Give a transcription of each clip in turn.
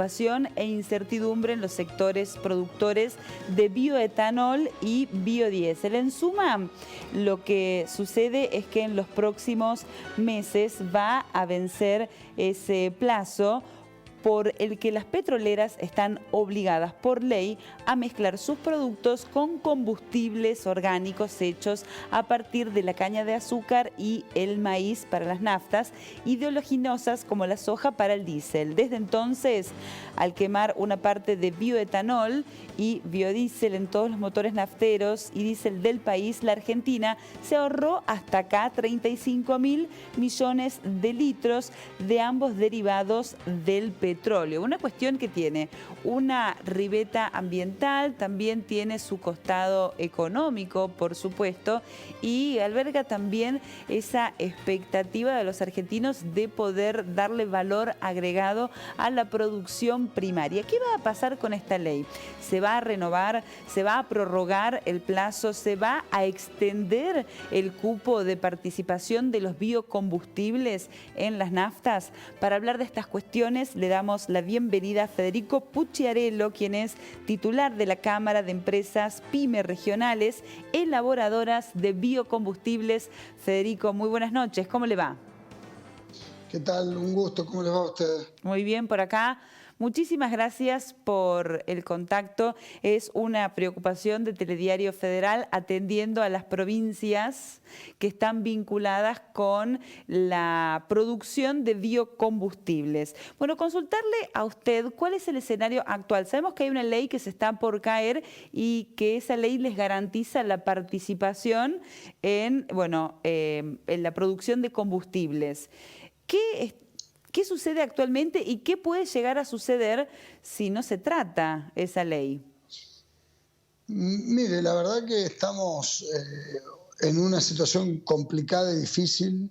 preocupación e incertidumbre en los sectores productores de bioetanol y biodiesel. En suma, lo que sucede es que en los próximos meses va a vencer ese plazo por el que las petroleras están obligadas por ley a mezclar sus productos con combustibles orgánicos hechos a partir de la caña de azúcar y el maíz para las naftas y de oleaginosas como la soja para el diésel. Desde entonces, al quemar una parte de bioetanol y biodiesel en todos los motores nafteros y diésel del país, la Argentina se ahorró hasta acá 35.000 millones de litros de ambos derivados del petróleo. Una cuestión que tiene una ribeta ambiental, también tiene su costado económico, por supuesto, y alberga también esa expectativa de los argentinos de poder darle valor agregado a la producción primaria. ¿Qué va a pasar con esta ley? ¿Se va a renovar? ¿Se va a prorrogar el plazo? ¿Se va a extender el cupo de participación de los biocombustibles en las naftas? Para hablar de estas cuestiones le damos la bienvenida a Federico Pucciarello, quien es titular de la Cámara de Empresas PYME Regionales Elaboradoras de Biocombustibles. Federico, muy buenas noches, ¿cómo le va? ¿Qué tal? Un gusto, ¿cómo les va a ustedes? Muy bien, por acá. Muchísimas gracias por el contacto. Es una preocupación de Telediario Federal atendiendo a las provincias que están vinculadas con la producción de biocombustibles. Bueno, consultarle a usted cuál es el escenario actual. Sabemos que hay una ley que se está por caer y que esa ley les garantiza la participación en la producción de combustibles. ¿Qué sucede actualmente y qué puede llegar a suceder si no se trata esa ley? Mire, la verdad que estamos en una situación complicada y difícil,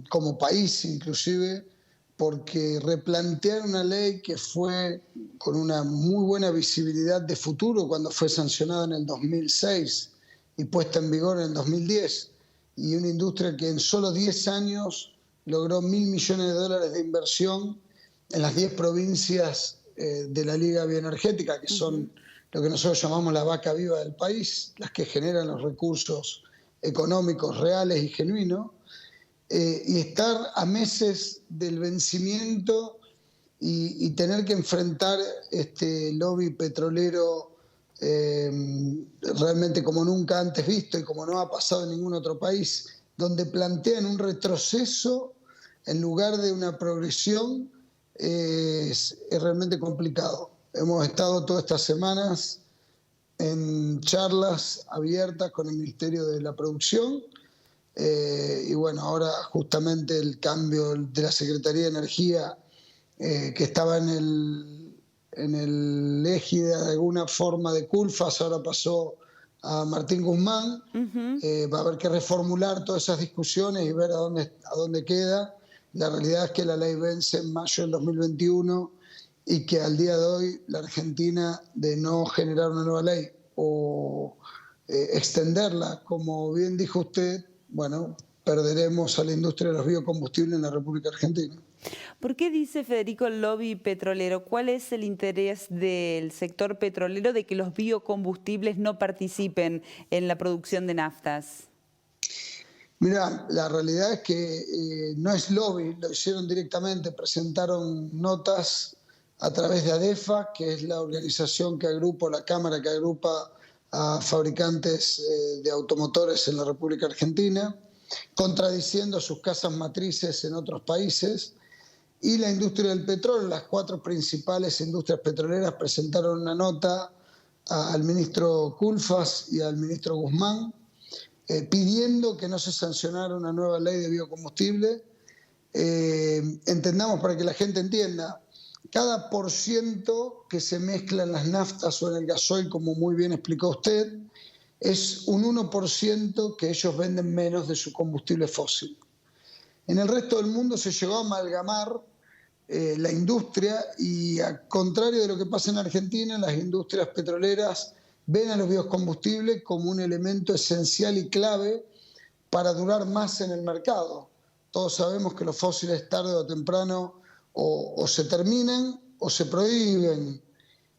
como país inclusive, porque replantear una ley que fue con una muy buena visibilidad de futuro cuando fue sancionada en el 2006 y puesta en vigor en el 2010, y una industria que en solo 10 años logró $1.000 millones de inversión en las 10 provincias de la Liga Bioenergética, que son lo que nosotros llamamos la vaca viva del país, las que generan los recursos económicos reales y genuinos, y estar a meses del vencimiento y tener que enfrentar este lobby petrolero realmente como nunca antes visto y como no ha pasado en ningún otro país, donde plantean un retroceso en lugar de una progresión, es realmente complicado. Hemos estado todas estas semanas en charlas abiertas con el Ministerio de la Producción y bueno, ahora justamente el cambio de la Secretaría de Energía que estaba en el égida de alguna forma de Culfas, ahora pasó a Martín Guzmán. Va a haber que reformular todas esas discusiones y ver a dónde queda. La realidad es que la ley vence en mayo del 2021 y que al día de hoy la Argentina, de no generar una nueva ley o extenderla, como bien dijo usted, bueno, perderemos a la industria de los biocombustibles en la República Argentina. ¿Por qué dice Federico el lobby petrolero? ¿Cuál es el interés del sector petrolero de que los biocombustibles no participen en la producción de naftas? Mira, la realidad es que no es lobby, lo hicieron directamente, presentaron notas a través de ADEFA, que es la organización que agrupa, la cámara que agrupa a fabricantes de automotores en la República Argentina, contradiciendo sus casas matrices en otros países. Y la industria del petróleo, las 4 principales industrias petroleras presentaron una nota al ministro Culfas y al ministro Guzmán pidiendo que no se sancionara una nueva ley de biocombustible. Entendamos, para que la gente entienda, cada % que se mezcla en las naftas o en el gasoil, como muy bien explicó usted, es un 1% que ellos venden menos de su combustible fósil. En el resto del mundo se llegó a amalgamar la industria y, al contrario de lo que pasa en Argentina, las industrias petroleras ven a los biocombustibles como un elemento esencial y clave para durar más en el mercado. Todos sabemos que los fósiles tarde o temprano o se terminan o se prohíben,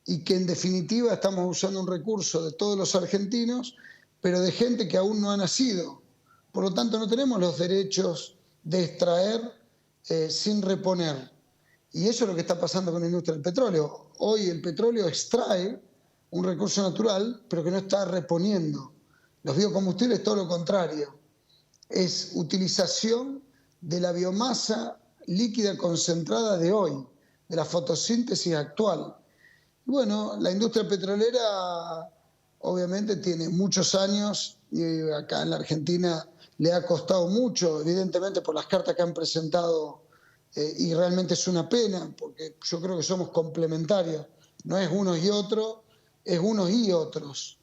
y que en definitiva estamos usando un recurso de todos los argentinos, pero de gente que aún no ha nacido. Por lo tanto, no tenemos los derechos de extraer sin reponer. Y eso es lo que está pasando con la industria del petróleo. Hoy el petróleo extrae un recurso natural, pero que no está reponiendo. Los biocombustibles, todo lo contrario. Es utilización de la biomasa líquida concentrada de hoy, de la fotosíntesis actual. Y bueno, la industria petrolera obviamente tiene muchos años y acá en la Argentina le ha costado mucho, evidentemente por las cartas que han presentado, y realmente es una pena, porque yo creo que somos complementarios, no es unos y otros, es unos y otros.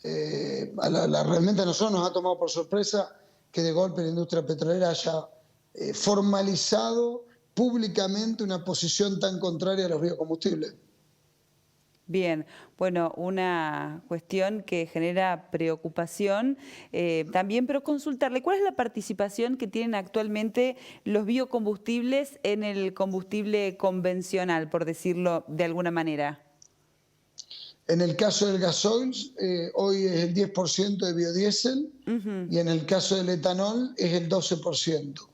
Realmente a nosotros nos ha tomado por sorpresa que de golpe la industria petrolera haya formalizado públicamente una posición tan contraria a los biocombustibles. Bien, bueno, una cuestión que genera preocupación también, pero consultarle, ¿cuál es la participación que tienen actualmente los biocombustibles en el combustible convencional, por decirlo de alguna manera? En el caso del gasoil, hoy es el 10% de biodiesel, y en el caso del etanol es el 12%.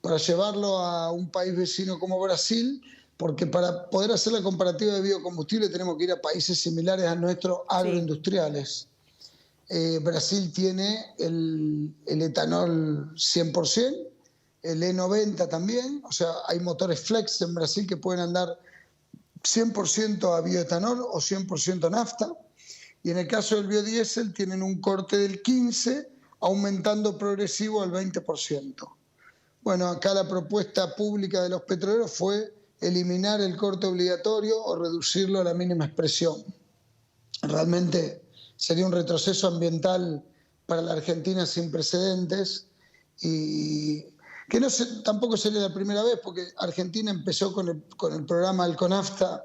Para llevarlo a un país vecino como Brasil, porque para poder hacer la comparativa de biocombustible tenemos que ir a países similares a nuestros agroindustriales. Brasil tiene el etanol 100%, el E90 también, o sea, hay motores flex en Brasil que pueden andar 100% a bioetanol o 100% nafta, y en el caso del biodiesel tienen un corte del 15%, aumentando progresivo al 20%. Bueno, acá la propuesta pública de los petroleros fue eliminar el corte obligatorio o reducirlo a la mínima expresión. Realmente sería un retroceso ambiental para la Argentina sin precedentes, y que tampoco sería la primera vez, porque Argentina empezó con el programa Alconafta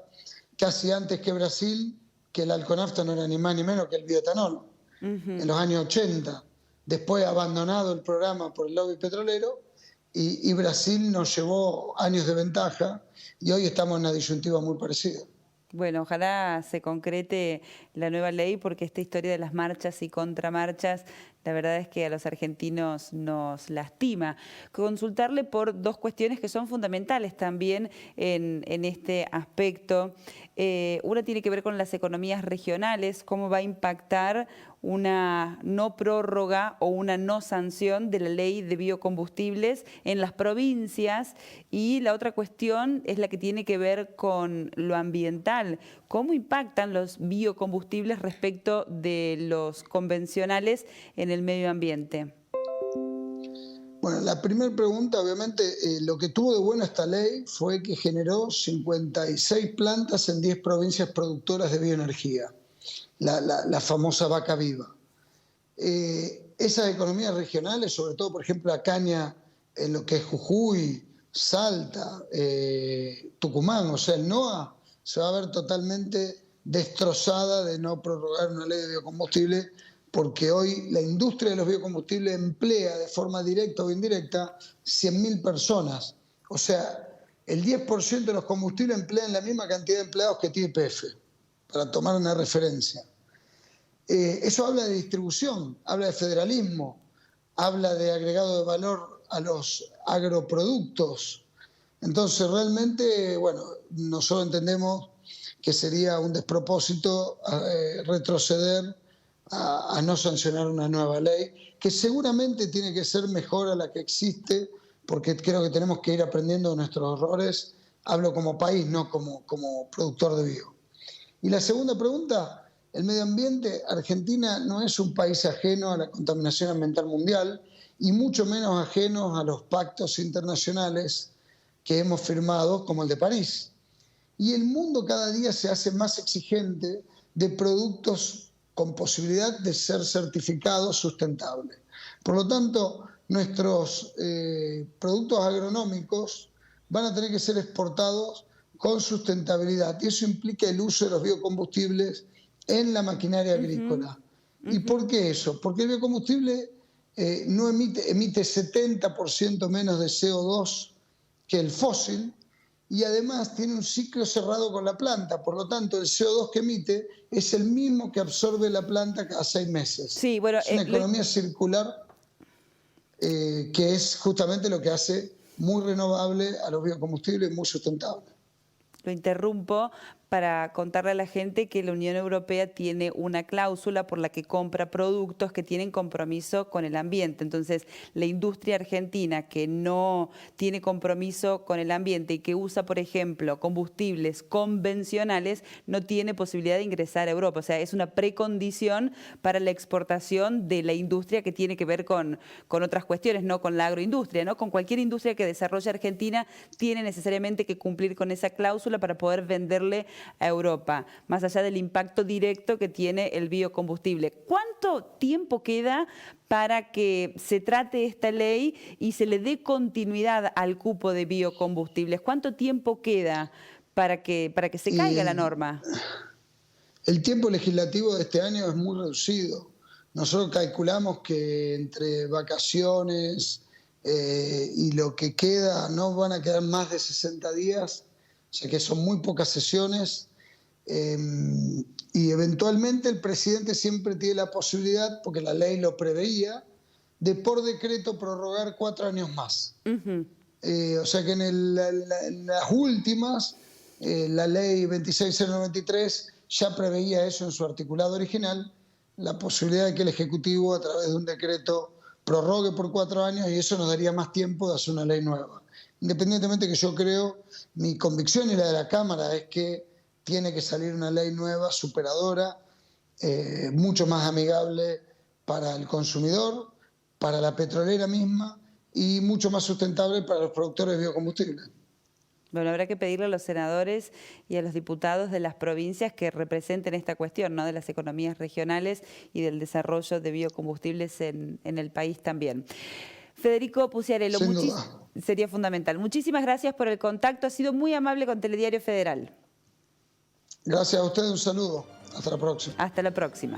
casi antes que Brasil, que el Alconafta no era ni más ni menos que el bioetanol, en los años 80. Después abandonado el programa por el lobby petrolero, y Brasil nos llevó años de ventaja, y hoy estamos en una disyuntiva muy parecida. Bueno, ojalá se concrete la nueva ley, porque esta historia de las marchas y contramarchas, la verdad es que a los argentinos nos lastima. Consultarle por dos cuestiones que son fundamentales también en este aspecto. Una tiene que ver con las economías regionales, cómo va a impactar una no prórroga o una no sanción de la ley de biocombustibles en las provincias, y la otra cuestión es la que tiene que ver con lo ambiental. ¿Cómo impactan los biocombustibles respecto de los convencionales en el medio ambiente? Bueno, la primera pregunta, obviamente, lo que tuvo de bueno esta ley fue que generó 56 plantas en 10 provincias productoras de bioenergía, la famosa vaca viva. Esas economías regionales, sobre todo, por ejemplo, la caña en lo que es Jujuy, Salta, Tucumán, o sea, el NOA, se va a ver totalmente destrozada de no prorrogar una ley de biocombustible, porque hoy la industria de los biocombustibles emplea de forma directa o indirecta 100.000 personas. O sea, el 10% de los combustibles emplean la misma cantidad de empleados que tiene YPF, para tomar una referencia. Eso habla de distribución, habla de federalismo, habla de agregado de valor a los agroproductos. Entonces, realmente, bueno, nosotros entendemos que sería un despropósito retroceder a no sancionar una nueva ley, que seguramente tiene que ser mejor a la que existe, porque creo que tenemos que ir aprendiendo de nuestros errores. Hablo como país, no como productor de bio. Y la segunda pregunta, el medio ambiente. Argentina no es un país ajeno a la contaminación ambiental mundial, y mucho menos ajeno a los pactos internacionales que hemos firmado, como el de París. Y el mundo cada día se hace más exigente de productos con posibilidad de ser certificados sustentables. Por lo tanto, nuestros productos agronómicos van a tener que ser exportados con sustentabilidad, y eso implica el uso de los biocombustibles en la maquinaria agrícola. ¿Y por qué eso? Porque el biocombustible emite 70% menos de CO2 que el fósil, y además tiene un ciclo cerrado con la planta, por lo tanto el CO2 que emite es el mismo que absorbe la planta cada 6 meses. Sí, bueno, Es una economía circular que es justamente lo que hace muy renovable a los biocombustibles y muy sustentable. Lo interrumpo para contarle a la gente que la Unión Europea tiene una cláusula por la que compra productos que tienen compromiso con el ambiente. Entonces, la industria argentina que no tiene compromiso con el ambiente y que usa, por ejemplo, combustibles convencionales, no tiene posibilidad de ingresar a Europa. O sea, es una precondición para la exportación de la industria que tiene que ver con otras cuestiones, no con la agroindustria, ¿no? Con cualquier industria que desarrolle Argentina tiene necesariamente que cumplir con esa cláusula para poder venderle a Europa, más allá del impacto directo que tiene el biocombustible. ¿Cuánto tiempo queda para que se trate esta ley y se le dé continuidad al cupo de biocombustibles? ¿Cuánto tiempo queda para que se caiga la norma? El tiempo legislativo de este año es muy reducido. Nosotros calculamos que entre vacaciones y lo que queda no van a quedar más de 60 días. O sea que son muy pocas sesiones y eventualmente el presidente siempre tiene la posibilidad, porque la ley lo preveía, de por decreto prorrogar 4 años más. O sea que en las últimas, la ley 26093 ya preveía eso en su articulado original, la posibilidad de que el Ejecutivo a través de un decreto prorrogue por 4 años y eso nos daría más tiempo de hacer una ley nueva. Independientemente que yo creo, mi convicción y la de la Cámara es que tiene que salir una ley nueva, superadora, mucho más amigable para el consumidor, para la petrolera misma y mucho más sustentable para los productores de biocombustibles. Bueno, habrá que pedirle a los senadores y a los diputados de las provincias que representen esta cuestión, ¿no? De las economías regionales y del desarrollo de biocombustibles en el país también. Federico Puciarello, sería fundamental. Muchísimas gracias por el contacto. Ha sido muy amable con Telediario Federal. Gracias a ustedes, un saludo. Hasta la próxima. Hasta la próxima.